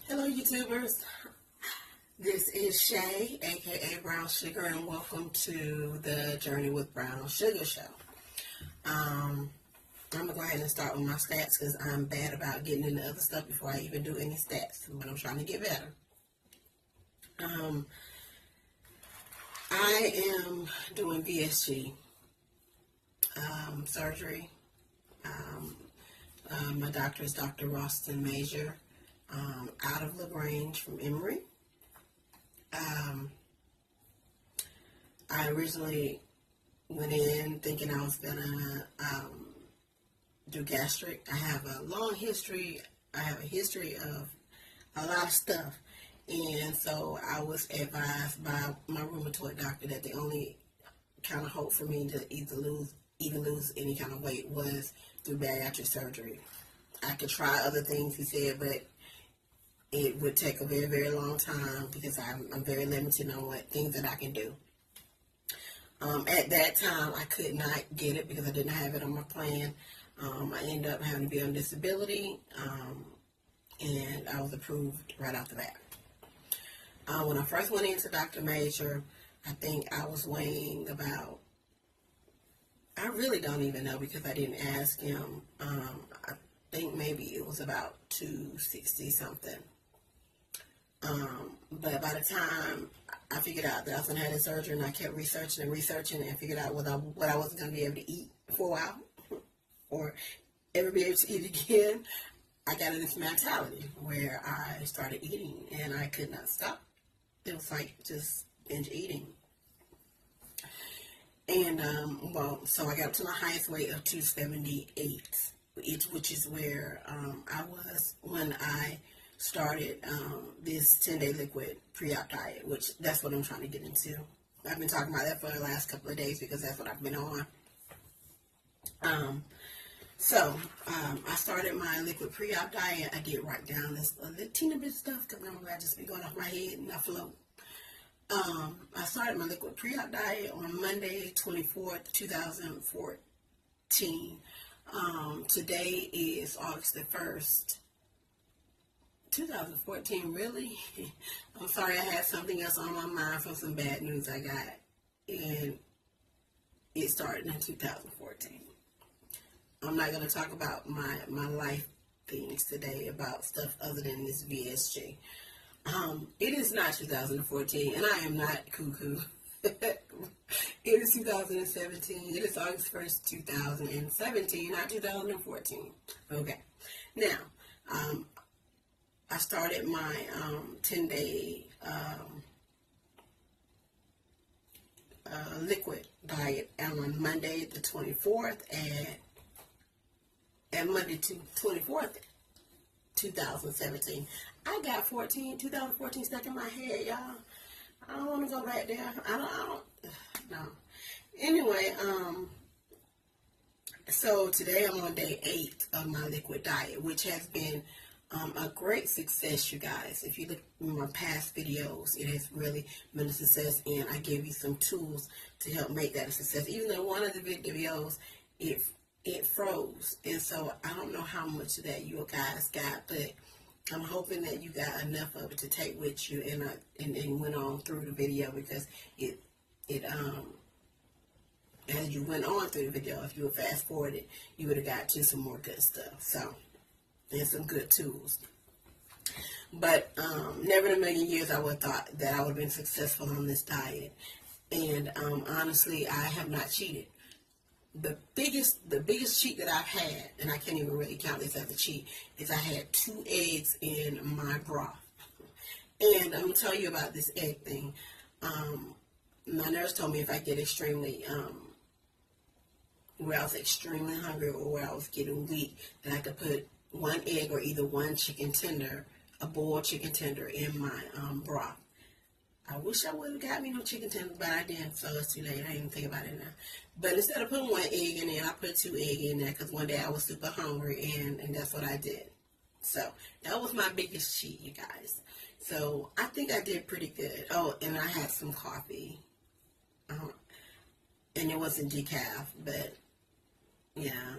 Hello YouTubers, this is Shay, aka Brown Sugar, and welcome to the Journey with Brown Sugar show. I'm going to go ahead and start with my stats because I'm bad about getting into other stuff before I even do any stats, but I'm trying to get better. I am doing VSG surgery. My doctor is Dr. Roston Major, out of LaGrange from Emory. I originally went in thinking I was gonna do gastric. I have a long history. I have a history of a lot of stuff, and so I was advised by my rheumatoid doctor that the only kind of hope for me to either lose any kind of weight was through bariatric surgery. I could try other things, he said, but it would take a very, very long time because I'm very limited on what things that I can do. At that time, I could not get it because I didn't have it on my plan. I ended up having to be on disability, and I was approved right off the bat. When I first went into Dr. Major, I think I was weighing about, I really don't even know because I didn't ask him. I think maybe it was about 260 something. But by the time I figured out that I was going to have this surgery, and I kept researching and figured out what I wasn't going to be able to eat for a while or ever be able to eat again, I got in this mentality where I started eating and I could not stop. It was like just binge eating. And, so I got up to my highest weight of 278, which is where I was when I started this 10-day liquid pre-op diet, which that's what I'm trying to get into. I've been talking about that for the last couple of days because that's what I've been on. I started my liquid pre-op diet. I did write down this little teeny bit of stuff because normally I just be going off my head and I float. I started my liquid pre-op diet on Monday, 24th, 2014. Today is August the 1st. 2014, really? I'm sorry, I had something else on my mind from some bad news I got, and it started in 2014. I'm not going to talk about my life things today, about stuff other than this VSG. It is not 2014, and I am not cuckoo. It is 2017. It is August 1st, 2017, not 2014. Okay. Now, I started my 10-day liquid diet on Monday the 24th and Monday to 24th, 2017. I got 2014 stuck in my head, y'all. I don't want to go back there. I don't, no. Anyway, so today I'm on day 8 of my liquid diet, which has been a great success, you guys. If you look at my past videos, it has really been a success, and I gave you some tools to help make that a success. Even though one of the videos, it froze, and so I don't know how much of that you guys got, but I'm hoping that you got enough of it to take with you and went on through the video, because it as you went on through the video, if you would fast forward it, you would have got to some more good stuff. So, and some good tools. But never in a million years I would have thought that I would have been successful on this diet. And honestly, I have not cheated. The biggest cheat that I've had, and I can't even really count this as a cheat, is I had 2 eggs in my broth. And I'm going to tell you about this egg thing. My nurse told me if I get extremely, where I was extremely hungry or where I was getting weak, that I could put 1 egg or either 1 chicken tender, a boiled chicken tender, in my broth. I wish I would have got me no chicken tenders, but I didn't, so it's too late. I didn't even think about it now. But instead of putting 1 egg in there, I put 2 eggs in there because one day I was super hungry, and that's what I did. So that was my biggest cheat, you guys. So I think I did pretty good. Oh, and I had some coffee. And it wasn't decaf, but yeah,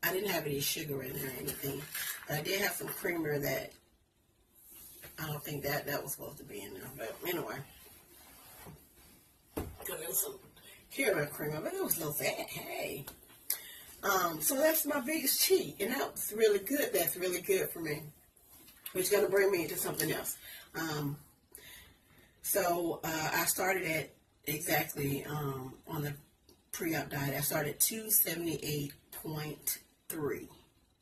I didn't have any sugar in there or anything. But I did have some creamer that I don't think that was supposed to be in there. But anyway. Because there was some caramel cream, but it was low fat. Hey. So that's my biggest cheat. And that was really good. That's really good for me. Which is going to bring me into something else. So I started at exactly on the pre-op diet. I started 278.3.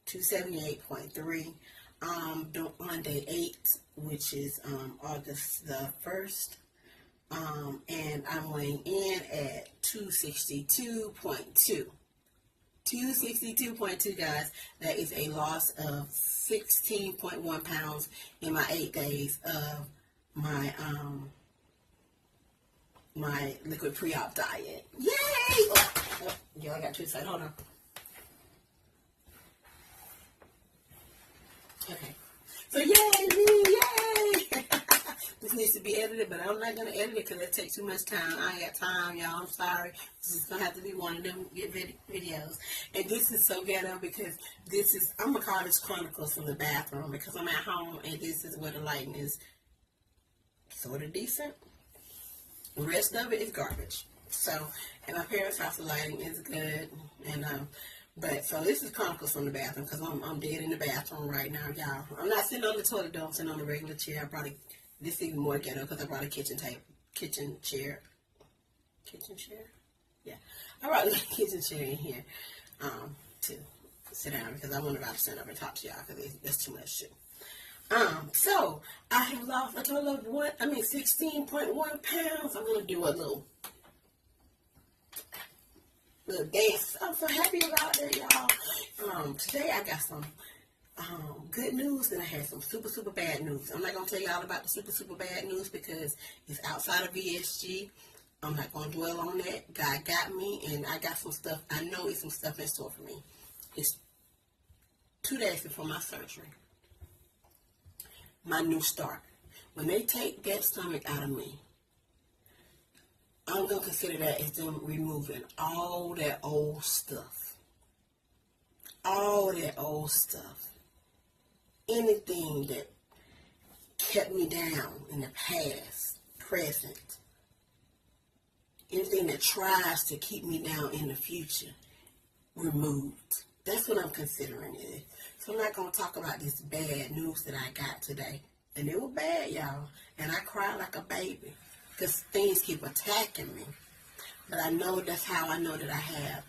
278.3 on day 8, which is August the 1st. And I'm weighing in at 262.2. 262.2, guys. That is a loss of 16.1 pounds in my 8 days of my my liquid pre-op diet. Yay! Oh, yeah, I got too excited. Hold on. Okay. So yay me, yay! This needs to be edited, but I'm not gonna edit it because it takes too much time. I ain't got time, y'all. I'm sorry. This is gonna have to be one of them videos. And this is so ghetto because this is, I'm gonna call this Chronicles from the bathroom because I'm at home and this is where the lighting is sort of decent. The rest of it is garbage. So, and my parents' house, the lighting is good, and but so this is Chronicles from the bathroom because I'm dead in the bathroom right now, y'all. I'm not sitting on the toilet though. I'm sitting on the regular chair. I brought this is even more ghetto because I brought a kitchen chair. Yeah, I brought a kitchen chair in here to sit down because I wasn't about to stand up and talk to y'all because that's too much shit. So I have lost a total of 16.1 pounds. I'm gonna do a little dance. I'm so happy about that, y'all. Today I got some good news and I had some super bad news. I'm not gonna tell y'all about the super bad news because it's outside of VSG. I'm not gonna dwell on that. God got me, and I got some stuff. I know it's some stuff in store for me. It's 2 days before my surgery. My new start. When they take that stomach out of me, I'm going to consider that as them removing all that old stuff. All that old stuff. Anything that kept me down in the past, present. Anything that tries to keep me down in the future, removed. That's what I'm considering it. So I'm not going to talk about this bad news that I got today. And it was bad, y'all. And I cried like a baby. Because things keep attacking me. But I know that's how I know that I have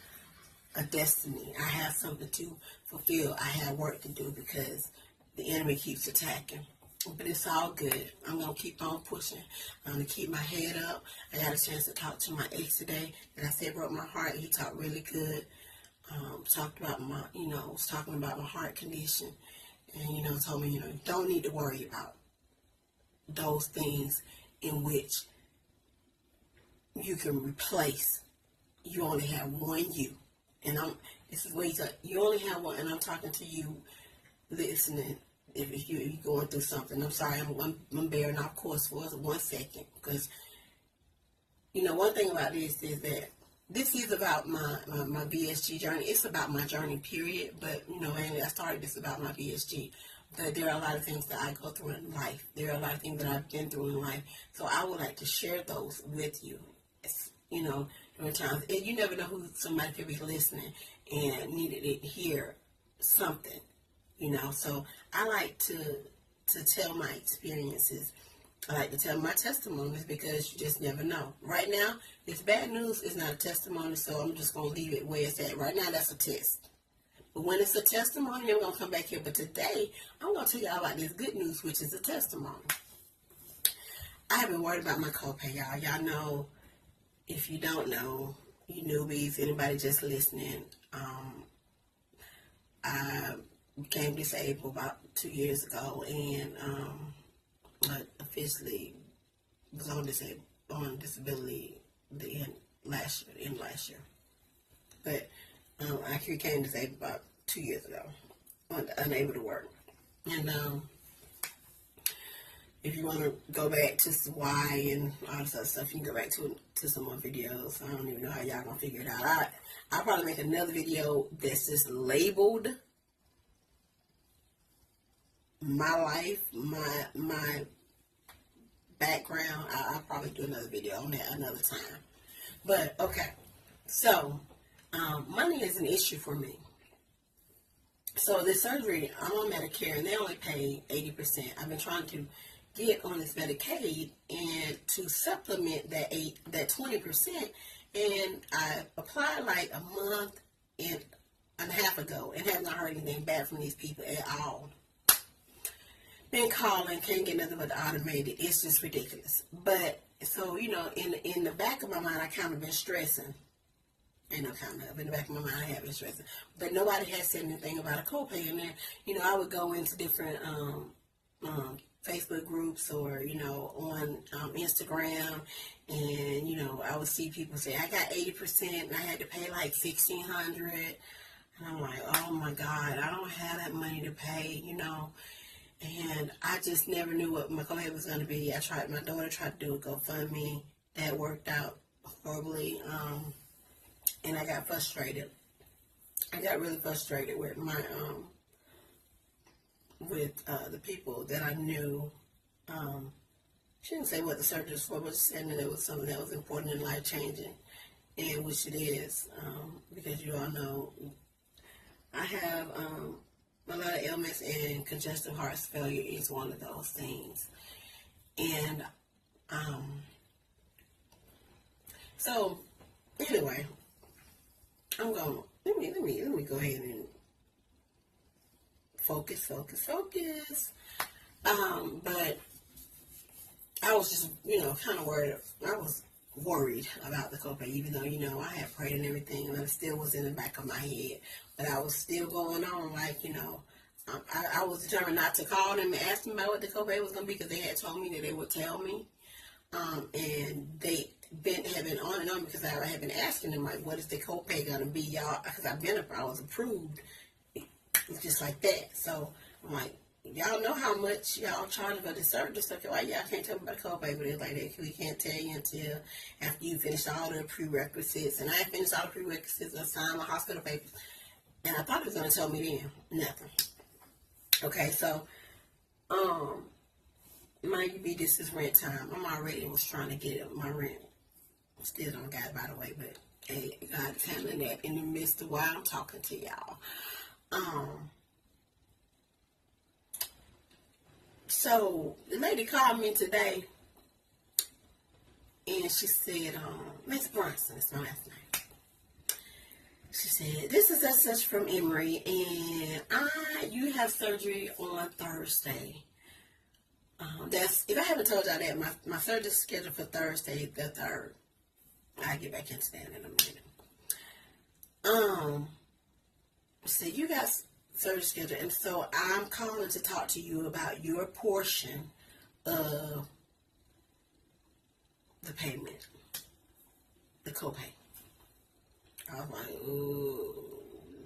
a destiny. I have something to fulfill. I have work to do because the enemy keeps attacking. But it's all good. I'm going to keep on pushing. I'm going to keep my head up. I got a chance to talk to my ex today. And I said broke my heart. He talked really good. Talked about was talking about my heart condition. And, told me, you don't need to worry about those things in which you can replace. You only have one you. And this is what he said. You only have one, and I'm talking to you listening. If you're going through something, I'm sorry, I'm bearing off course for 1 second. Because, one thing about this is that this is about my VSG journey. It's about my journey, period. But, and I started this about my VSG. But there are a lot of things that I go through in life. There are a lot of things that I've been through in life. So I would like to share those with you. During times. And you never know who somebody could be listening and needed to hear something. So I like to tell my experiences. I like to tell my testimonies because you just never know. Right now, it's bad news. It's not a testimony, so I'm just going to leave it where it's at. Right now, that's a test. But when it's a testimony, I'm going to come back here. But today, I'm going to tell y'all about this good news, which is a testimony. I have been worried about my copay, y'all. Y'all know, if you don't know, you newbies, anybody just listening, I became disabled about 2 years ago, and but officially was on disability the end last year. But I became disabled about 2 years ago, unable to work. And if you want to go back to why and all this other stuff, you can go back to some more videos. I don't even know how y'all gonna figure it out. I'll probably make another video that's just labeled my life, my background. I'll probably do another video on that another time. But okay, so money is an issue for me. So this surgery, I'm on Medicare, and they only pay 80%. I've been trying to get on this Medicaid and to supplement that 20%. And I applied like a month and a half ago, and have not heard anything back from these people at all. Been calling, can't get nothing but automated. It's just ridiculous. But so in the back of my mind, I kind of been stressing. Ain't no kind of. In the back of my mind, I have been stressing. But nobody has said anything about a copay in there. I would go into different Facebook groups or, on Instagram, and, I would see people say, I got 80% and I had to pay like $1,600. And I'm like, oh my God, I don't have that money to pay, And I just never knew what my copay was going to be. My daughter tried to do a GoFundMe. That worked out horribly. And I got frustrated. I got really frustrated with my, the people that I knew. She didn't say what the surgery was for, but she said that it was something that was important and life-changing, and which it is, because you all know I have a lot of ailments, and congestive heart failure is one of those things. And so anyway, I'm going. Let me go ahead and focus. But I was just, kind of worried. I was worried about the copay, even though, I had prayed and everything, and it still was in the back of my head. But I was still going on, like, I was determined not to call them and ask them about what the copay was going to be, because they had told me that they would tell me. And they have been on and on, because I had been asking them, like, what is the copay going to be, y'all? Because I was approved. It's just like that. So I'm like, y'all know how much y'all charge for the surgery. So like, yeah, I can't tell them about the copay, but it's like that. We can't tell you until after you finish all the prerequisites. And I finished all the prerequisites and signed my hospital papers. And I thought it was going to tell me then. Nothing. Okay, so, mind you, this is rent time. I'm already was trying to get my rent. Still don't got it, by the way, but hey, God's handling that in the midst of while I'm talking to y'all. So the lady called me today, and she said, Miss Brunson, that's my last name. She said, this is such from Emory, and you have surgery on Thursday. If I haven't told y'all that, my surgery is scheduled for Thursday the 3rd. I'll get back into that in a minute. So you got surgery schedule, and so I'm calling to talk to you about your portion of the payment, the copay. I was like, ooh,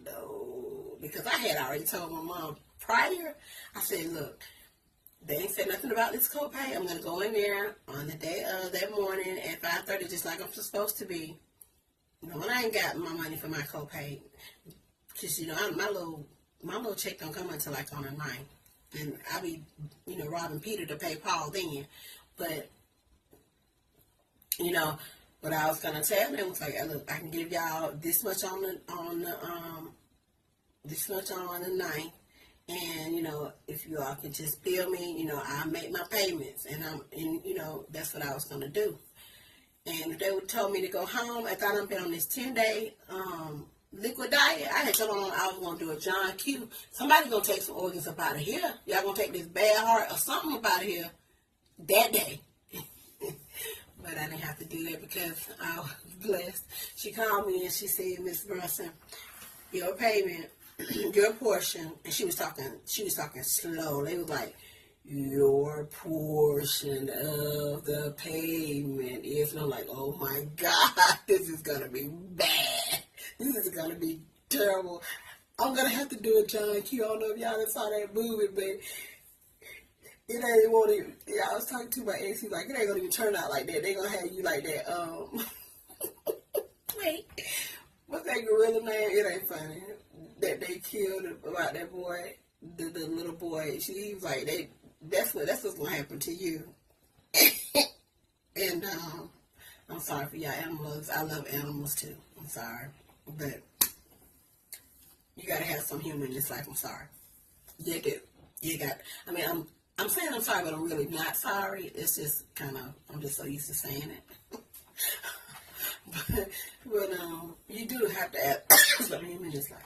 no, because I had already told my mom prior. I said, look, they ain't said nothing about this copay. I'm gonna go in there on the day of that morning at 5:30, just like I'm supposed to be. When I ain't got my money for my copay, because my little check don't come until like on the 9th, and I be robbing Peter to pay Paul then. But what I was gonna tell them was like, look, I can give y'all this much on the this much on the 9th, and if you all can just bill me, I'll make my payments, and that's what I was gonna do. And if they would told me to go home, I thought I'd been on this 10-day liquid diet. I had told them I was going to do a John Q. Somebody going to take some organs up out of here. Y'all going to take this bad heart or something up out of here that day. But I didn't have to do that because I was blessed. She called me and she said, Miss Brunson, your payment, your portion, and she was talking slow. They was like, your portion of the payment is, and I'm like, oh my God, this is going to be bad. This is going to be terrible. I'm going to have to do a John Q. I don't know if y'all saw that movie, but it ain't want to, I was talking to my ex, he's like, it ain't going to even turn out like that. They going to have you like that, wait, what's that gorilla name? It ain't funny. That they killed about that boy. the little boy, he was like, that's what's gonna happen to you. And I'm sorry for y'all animals. I love animals too. I'm sorry, but you gotta have some humor in this life. I'm sorry. You do. You got. I mean, I'm saying I'm sorry, but I'm really not sorry. It's just kind of, I'm just so used to saying it. but you do have to add some humor in this life.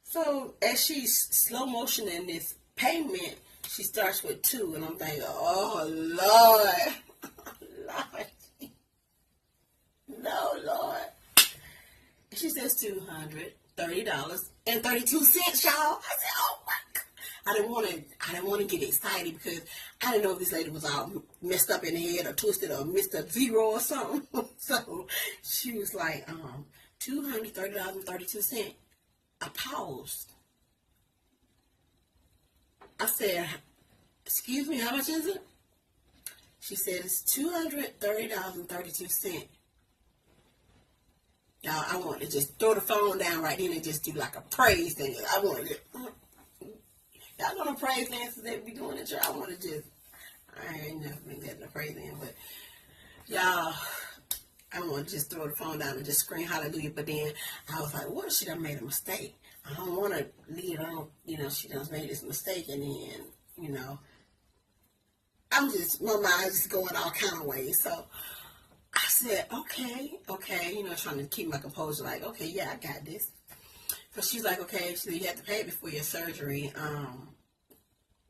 So as she's slow motion in this payment, she starts with 2, and I'm thinking, oh Lord, Lord, no Lord. She says $230.32, y'all. I said, oh my God. I didn't want to get excited because I didn't know if this lady was all messed up in the head or twisted or missed a zero or something. So she was like, $230.32. I paused. I said, excuse me, how much is it? She said, it's $230.32. Y'all, I wanted to just throw the phone down right then and just do like a praise thing. I wanted to, y'all know the praise dances they be doing at church. I want to just, I ain't never been getting a praise dance, but y'all, I want to just throw the phone down and just scream hallelujah. But then I was like, what if she done made a mistake? I don't want to lead on, she done made this mistake, and then, I'm just, my mind's just going all kind of ways. So I said, okay, trying to keep my composure, like, okay, yeah, I got this. So she's like, okay, so you have to pay it before your surgery.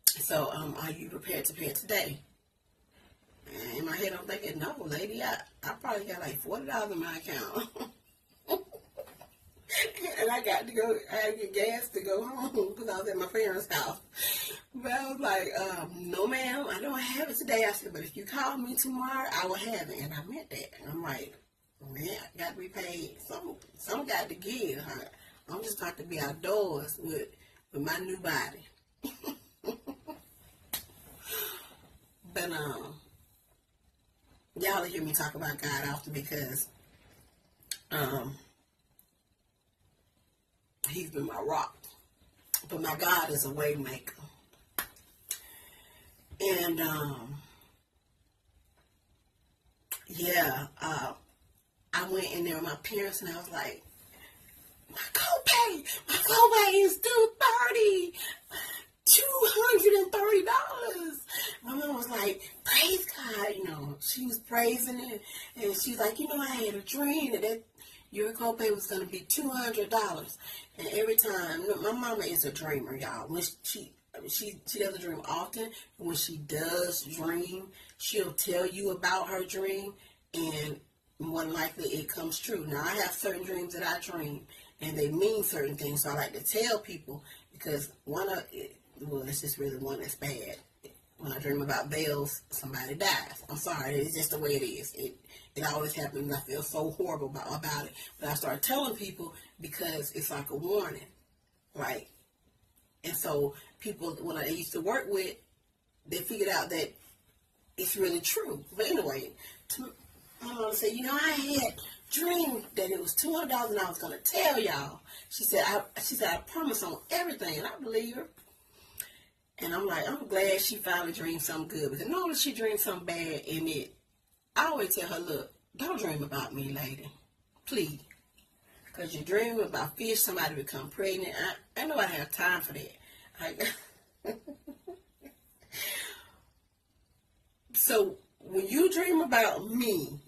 So are you prepared to pay it today? And in my head, I'm thinking, no, lady, I probably got like $40 in my account. And I had to get gas to go home because I was at my parents' house. But I was like, no, ma'am, I don't have it today. I said, but if you call me tomorrow, I will have it. And I meant that. And I'm like, man, I got to be paid. Some got to give. I'm just about to be outdoors with my new body. But y'all hear me talk about God often because He's been my rock. But my God is a way maker. And I went in there with my parents and I was like, my copay is $230. My mom was like, praise God, she was praising it, and she's like, I had a dream that your copay was going to be $200. And every time, my mama is a dreamer, y'all. When she doesn't dream often. When she does dream, she'll tell you about her dream, and more than likely it comes true. Now, I have certain dreams that I dream, and they mean certain things, so I like to tell people, because it's just really one that's bad. When I dream about bells, somebody dies. I'm sorry, it's just the way it is. It always happens. I feel so horrible about it. But I start telling people because it's like a warning, right? And so people, when I used to work with, they figured out that it's really true. But anyway, my mom said, I had dreamed that it was $200 and I was going to tell y'all. She said, I promise on everything, and I believe her. And I'm like, I'm glad she finally dreamed something good, because normally she dreamed something bad, and I always tell her, look, don't dream about me, lady, please, because you dream about fish, somebody become pregnant. I know I have time for that. So when you dream about me,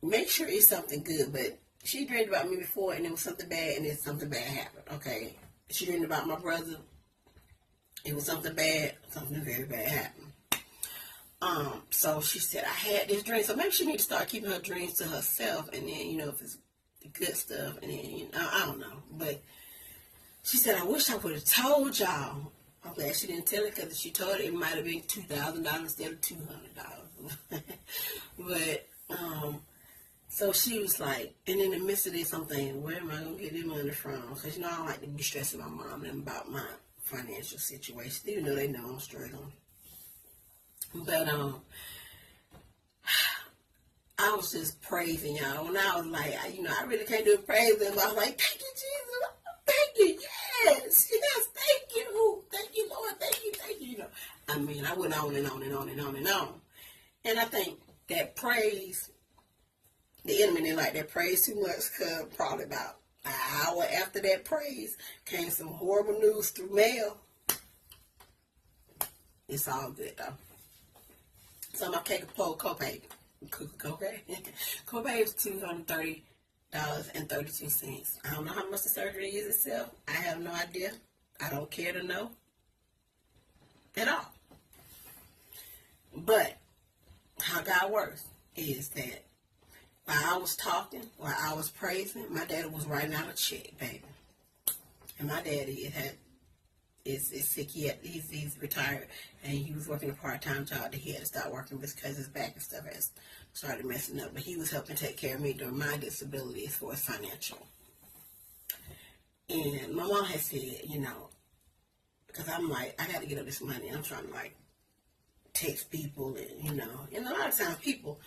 make sure it's something good. But she dreamed about me before, and it was something bad, and then something bad happened. Okay, she dreamed about my brother. It was something bad, something very bad happened. So she said, I had this dream. So maybe she need to start keeping her dreams to herself. And then, if it's the good stuff, and then, I don't know. But she said, I wish I would have told y'all. I'm glad she didn't tell it, because if she told it might have been $2,000 instead of $200. But, so she was like, and in the midst of this, I'm thinking, where am I going to get this money from? Because, I don't like to be stressing my mom and about my financial situation, even though they know I'm struggling. But I was just praising y'all. When I was like, I really can't do a praise, but I was like, thank you, Jesus, thank you, yes, thank you. thank you, Lord, thank you, you know. I mean, I went on and on and on and on and on. And I think that praise, the enemy didn't like that praise too much, because probably about an hour after that praise came some horrible news through mail. It's all good though. So my copay is $230.32. I don't know how much the surgery is itself. I have no idea. I don't care to know at all. But how God works is that while I was talking, while I was praising, my daddy was writing out a check, baby. And my daddy is sick yet. He's retired, and he was working a part-time job that he had to stop working because his back and stuff has started messing up. But he was helping take care of me during my disability as far as financial. And my mom had said, you know, because I'm like, I got to get up this money. I'm trying to like text people, and you know, and a lot of times people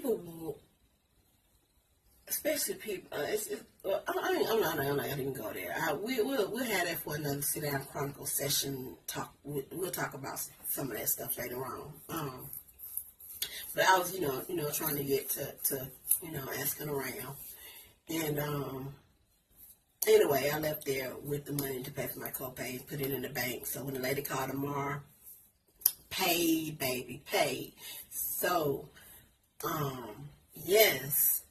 will, especially people. I'm not gonna even go there. We'll have that for another sit down chronicle session. We'll talk about some of that stuff later on. But I was, trying to get to asking around, and anyway, I left there with the money to pay for my copay, put it in the bank. So when the lady called tomorrow, paid, baby, paid. So, yes.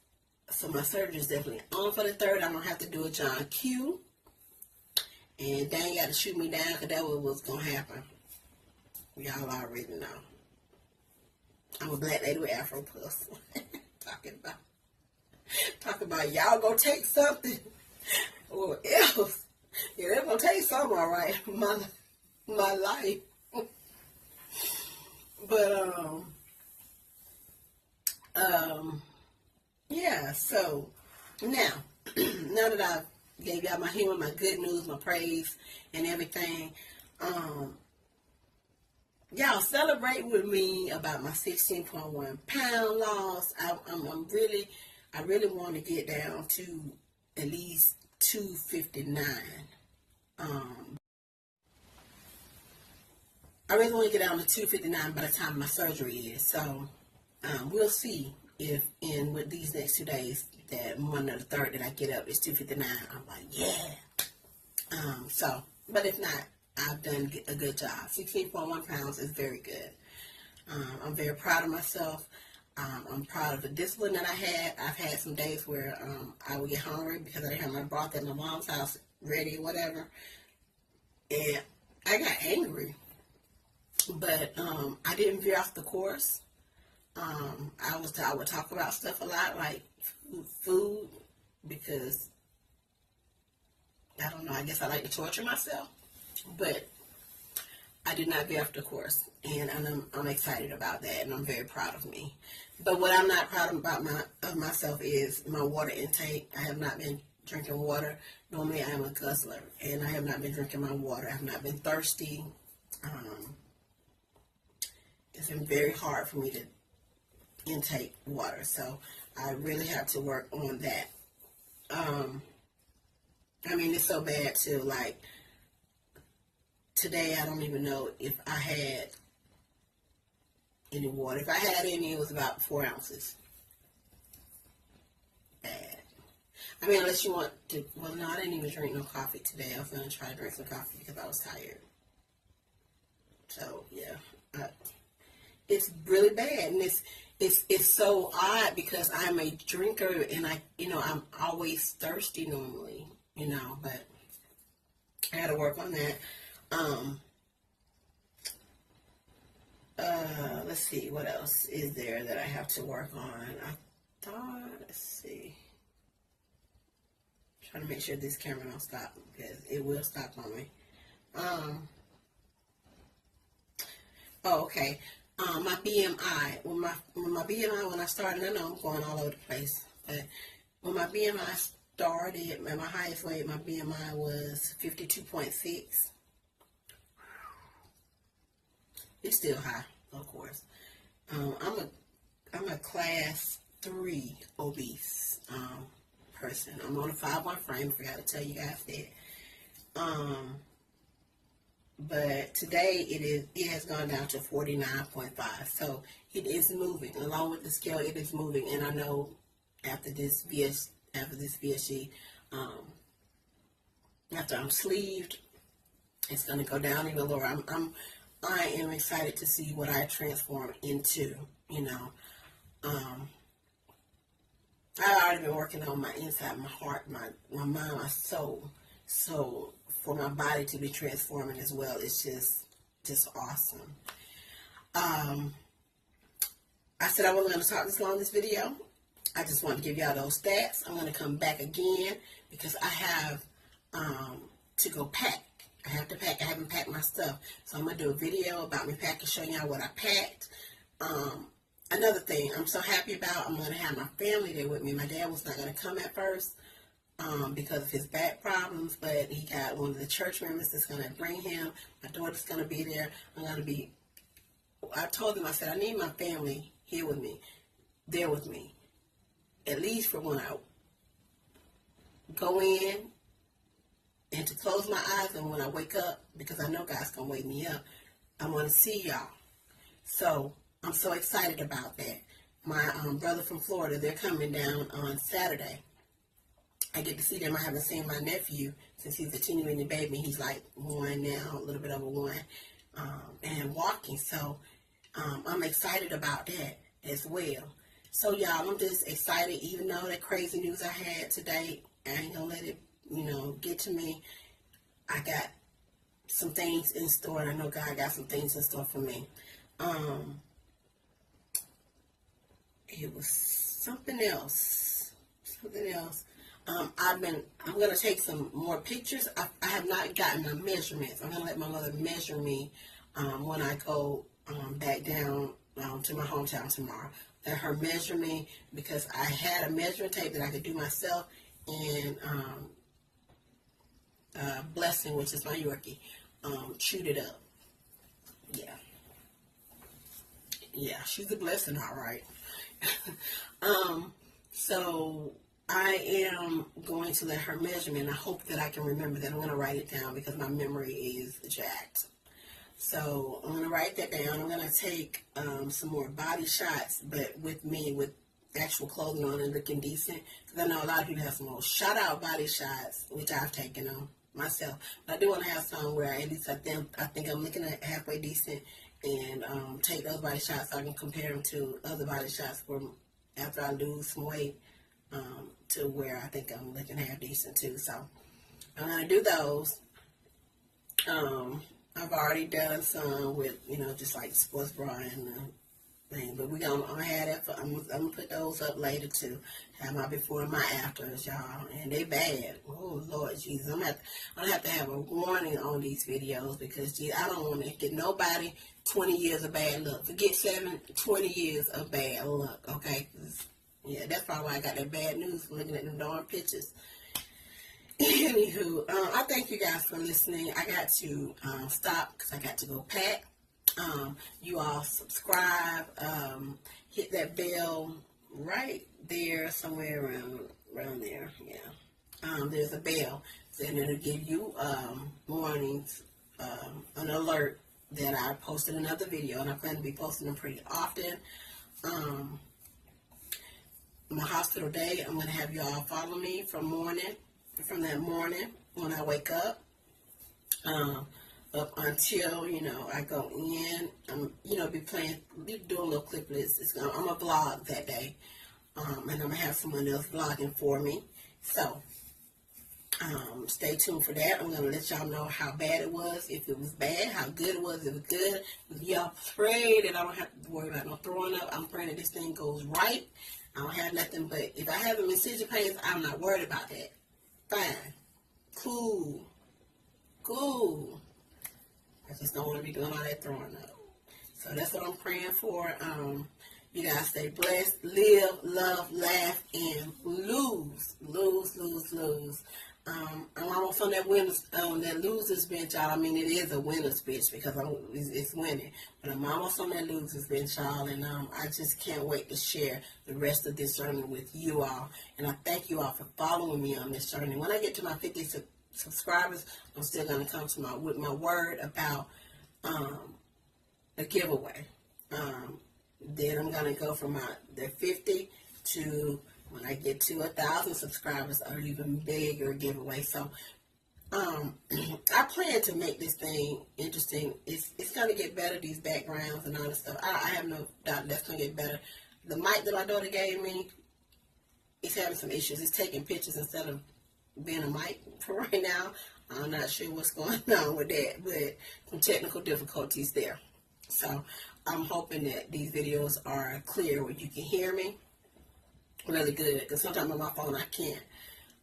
So my surgery is definitely on for the 3rd. I don't have to do a John Q. And they ain't got to shoot me down, because that was what's going to happen. Y'all already know. I'm a black lady with Afro Puffs. Talking about y'all gonna take something or else. Yeah, they're gonna take something, all right. My life. But yeah, so now that I gave y'all my humor, my good news, my praise, and everything, y'all celebrate with me about my 16.1 pound loss. I really want to get down to at least 259. I really want to get down to 259 by the time my surgery is. So we'll see if with these next 2 days, that Monday or the 3rd that I get up is 259. I'm like, yeah. So, but if not, I've done a good job. 16.1 pounds is very good. I'm very proud of myself. I'm proud of the discipline that I had. I've had some days where I would get hungry because I didn't have my broth at my mom's house ready or whatever. And I got angry. But I didn't veer off the course. I would talk about stuff a lot, like food, because I don't know, I guess I like to torture myself. But I did not veer off the course, and I'm excited about that, and I'm very proud of me. But what I'm not proud of myself is my water intake. I have not been drinking water. Normally I am a guzzler, and I have not been drinking my water. I have not been thirsty. It's been very hard for me to intake water, so I really have to work on that. I mean, it's so bad too, like today I don't even know if I had any water. If I had any, it was about 4 ounces. Bad. I mean, unless you want to, well, no, I didn't even drink no coffee today. I was going to try to drink some coffee because I was tired. So, yeah. It's really bad, and it's so odd because I'm a drinker, and I'm always thirsty normally, but I got to work on that. Let's see, what else is there that I have to work on? Let's see. Trying to make sure this camera don't stop, because it will stop on me. Okay. My BMI, when my BMI, when I started, I know I'm going all over the place, but when my BMI started, at my highest weight, my BMI was 52.6. It's still high, of course. I'm a class 3 obese. person. I'm on a 5-1 frame. I forgot to tell you guys that. But today it has gone down to 49.5. So it is moving. Along with the scale, it is moving. And I know after this VSG, after I'm sleeved, it's going to go down even lower. I am excited to see what I transform into. You know, I've already been working on my inside, my heart, my mind, my soul. So for my body to be transforming as well, it's just awesome. I said I wasn't going to talk this long in this video. I just want to give y'all those stats. I'm going to come back again because I have to go pack. I have to pack. I haven't packed my stuff. So I'm going to do a video about me packing, showing y'all what I packed. Another thing I'm so happy about, I'm going to have my family there with me. My dad was not going to come at first because of his back problems, but he got one of the church members that's going to bring him. My daughter's going to be there. I told him, I said, I need my family here with me, there with me, at least for when I go in and to close my eyes and when I wake up, because I know God's going to wake me up. I want to see y'all. So I'm so excited about that. My brother from Florida, they're coming down on Saturday. I get to see them. I haven't seen my nephew since he's a teeny weeny baby. He's like 1 now, a little bit over 1, and walking. So I'm excited about that as well. So y'all, I'm just excited. Even though that crazy news I had today, I ain't gonna let it, get to me. I got some things in store, and I know God got some things in store for me. It was something else. I'm going to take some more pictures. I have not gotten my measurements. I'm going to let my mother measure me when I go back down to my hometown tomorrow. Let her measure me because I had a measuring tape that I could do myself, and Blessing, which is my Yorkie, chewed it up. Yeah, she's a blessing, all right. So I am going to let her measure me, and I hope that I can remember that. I'm going to write it down because my memory is jacked. So I'm going to write that down. I'm going to take some more body shots, but with me, with actual clothing on and looking decent. Because I know a lot of people have some little shout-out body shots, which I've taken on myself. But I do want to have some where at least I think I'm looking at halfway decent, and take those body shots so I can compare them to other body shots from after I lose some weight to where I think I'm looking half decent too. So I'm going to do those. I've already done some with, just like sports bra and thing, but I'm gonna have that. I'm gonna put those up later too. Have my before and my afters, y'all, and they bad. Oh Lord Jesus, I'm gonna have to have a warning on these videos because I don't want to get nobody 20 years of bad luck. Forget 20 years of bad luck. Okay, yeah, that's probably why I got that bad news from looking at them darn pictures. Anywho, I thank you guys for listening. I got to stop because I got to go pack. You all subscribe, hit that bell right there, somewhere around there. Yeah, there's a bell, and it'll give you warnings, an alert that I posted another video, and I plan to be posting them pretty often. My hospital day, I'm going to have you all follow me from that morning when I wake up, up until, I go in, be doing little cliplets. I'm going to vlog that day, and I'm going to have someone else vlogging for me. So, stay tuned for that. I'm going to let y'all know how bad it was, if it was bad, how good it was, if it was good. If y'all pray that I don't have to worry about no throwing up, I'm praying that this thing goes right. I don't have nothing, but if I have them incision pains, I'm not worried about that. Fine. Cool. I just don't want to be doing all that throwing up. So that's what I'm praying for. You guys stay blessed, live, love, laugh, and lose. I'm almost on that winners, that losers bench, y'all. I mean, it is a winner's bench because it's winning, but I'm almost on that losers bench, y'all. And I just can't wait to share the rest of this journey with you all. And I thank you all for following me on this journey. When I get to my 50 subscribers, I'm still gonna come to with my word about a giveaway. Then I'm gonna go from the 50 to when I get to 1,000 subscribers, or even bigger giveaway. So, I plan to make this thing interesting. It's gonna get better. These backgrounds and all this stuff. I have no doubt that's gonna get better. The mic that my daughter gave me, it's having some issues. It's taking pictures instead of being a mic for right now. I'm not sure what's going on with that, but some technical difficulties there. So I'm hoping that these videos are clear where you can hear me really good, because sometimes on my phone I can't.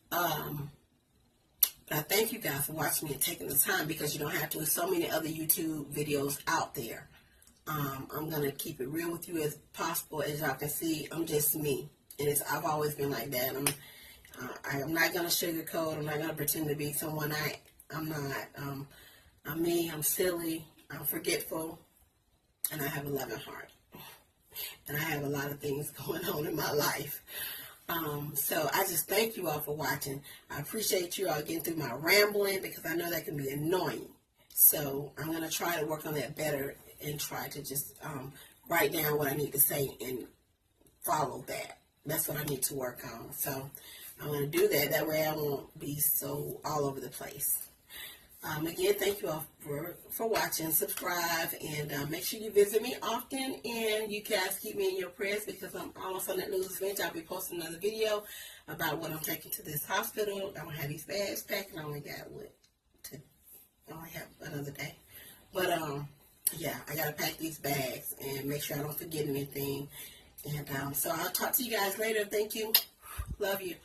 But I thank you guys for watching me and taking the time, because you don't have to. There's so many other YouTube videos out there. I'm going to keep it real with you as possible. As y'all can see, I'm just me. And I've always been like that. I'm not going to sugarcoat. I'm not going to pretend to be someone I'm not. I'm me. I'm silly. I'm forgetful. And I have a loving heart. And I have a lot of things going on in my life. So I just thank you all for watching. I appreciate you all getting through my rambling, because I know that can be annoying. So I'm going to try to work on that better and try to just write down what I need to say and follow that. That's what I need to work on. So I'm going to do that. That way I won't be so all over the place. Again, thank you all for watching. Subscribe, and make sure you visit me often, and you guys keep me in your prayers, because I'm almost on that losers bench. I'll be posting another video about what I'm taking to this hospital. I'm going to have these bags packed, and I only got I only have another day. But, yeah, I got to pack these bags and make sure I don't forget anything. And so I'll talk to you guys later. Thank you. Love you.